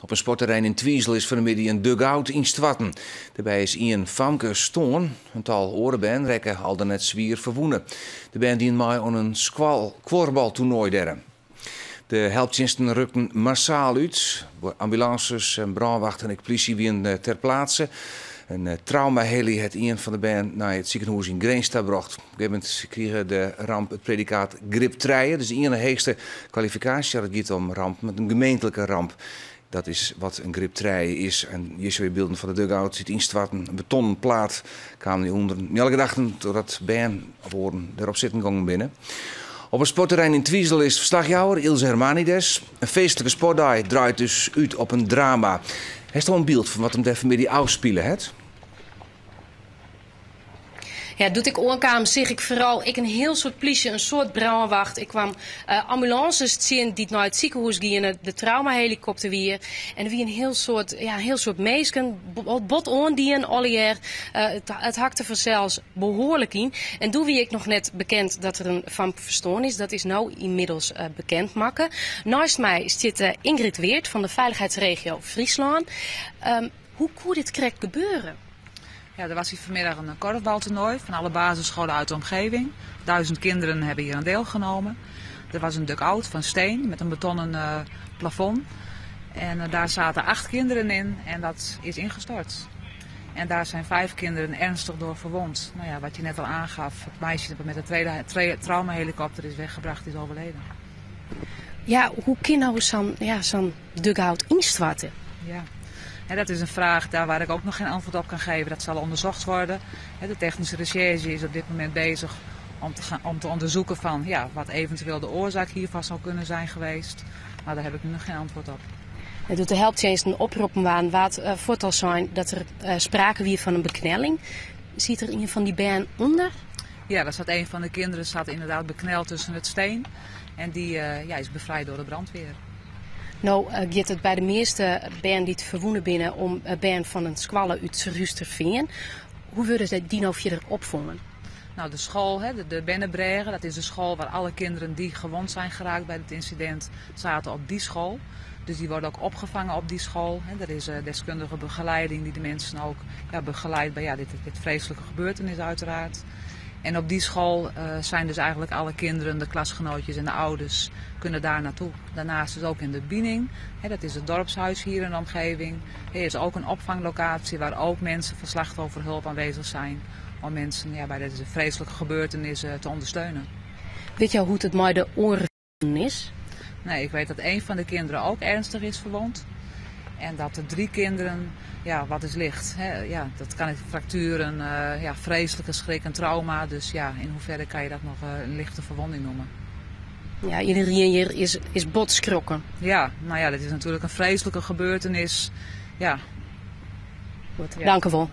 Op een sportterrein in Twiesel is vanmiddag een dugout instwatten. Daarbij is Ian Famke stoorn. Een tal orenband rekken al dan net zwier verwoenen. De band dient mij aan een kwolbaltoernooi derren. De helpdiensten rukten massaal uit. Ambulances en brandwachten en politie wien ter plaatse. Een traumaheli het Ian van de band naar het ziekenhuis in Greenstad gebracht. Op een gegeven moment kregen de ramp het predicaat grip 3. Dus de hoogste kwalificatie. Het gaat om ramp met een gemeentelijke ramp. Dat is wat een grip 3 is. En hier zie je beelden van de dugout. Ziet instwatten, een betonnen plaat kwamen die onder. Niet alle gedachten doordat bandwoorden erop zitten gingen binnen. Op een sportterrein in Twiesel is verslagjouwer Ilse Hermanides. Een feestelijke sportdag draait dus uit op een drama. Heeft al een beeld van wat hem daar vanmiddag afspelen het? Ja, doet ik oorkamer zeg ik vooral een heel soort politie, een soort brandwacht. Ik kwam ambulances zien die naar het ziekenhuis gingen, de traumahelikopter weer. En er wie een heel soort meesken, bot oondien, alliër. Het hakte vanzelfs behoorlijk in. En toen wie ik nog net bekend dat er een van verstoorn is. Dat is nou inmiddels bekend maken. Naast mij zit Ingrid Weert van de veiligheidsregio Friesland. Hoe kon dit correct gebeuren? Ja, er was hier vanmiddag een korfbaltoernooi van alle basisscholen uit de omgeving. 1000 kinderen hebben hier aan deelgenomen. Er was een dugout van steen met een betonnen plafond. En daar zaten 8 kinderen in en dat is ingestort. En daar zijn 5 kinderen ernstig door verwond. Nou ja, wat je net al aangaf, het meisje dat met de tweede traumahelikopter is weggebracht, is overleden. Ja, hoe kan nou zo'n dugout instorten? Ja. En dat is een vraag daar waar ik ook nog geen antwoord op kan geven. Dat zal onderzocht worden. De technische recherche is op dit moment bezig om te onderzoeken van, wat eventueel de oorzaak hiervan zou kunnen zijn geweest. Maar daar heb ik nu nog geen antwoord op. Het doet de helpdiensten oproepen aan wat voortal zijn dat er sprake weer van een beknelling. Ziet er een van die band onder? Ja, daar zat een van de kinderen inderdaad bekneld tussen het steen. En die is bevrijd door de brandweer. Nou gaat het bij de meeste band die te verwoenen binnen om een band van een squallen uit Rusterveen. Hoe willen ze die nou verder opvangen? Nou, de school, de Bennebregen, dat is de school waar alle kinderen die gewond zijn geraakt bij het incident, zaten op die school. Dus die worden ook opgevangen op die school. Er is deskundige begeleiding die de mensen ook begeleidt bij dit vreselijke gebeurtenis uiteraard. En op die school zijn dus eigenlijk alle kinderen, de klasgenootjes en de ouders kunnen daar naartoe. Daarnaast is ook in de Biening, dat is het dorpshuis hier in de omgeving. Er is ook een opvanglocatie waar ook mensen van slachtofferhulp aanwezig zijn. Om mensen bij deze vreselijke gebeurtenissen te ondersteunen. Weet je hoe het met de oren is? Nee, ik weet dat een van de kinderen ook ernstig is verwond. En dat er 3 kinderen, wat is licht? Dat kan fracturen, vreselijke schrik en trauma. Dus in hoeverre kan je dat nog een lichte verwonding noemen? Ja, iedereen hier is botskrokken. Ja, dat is natuurlijk een vreselijke gebeurtenis. Ja. Goed, dank u wel.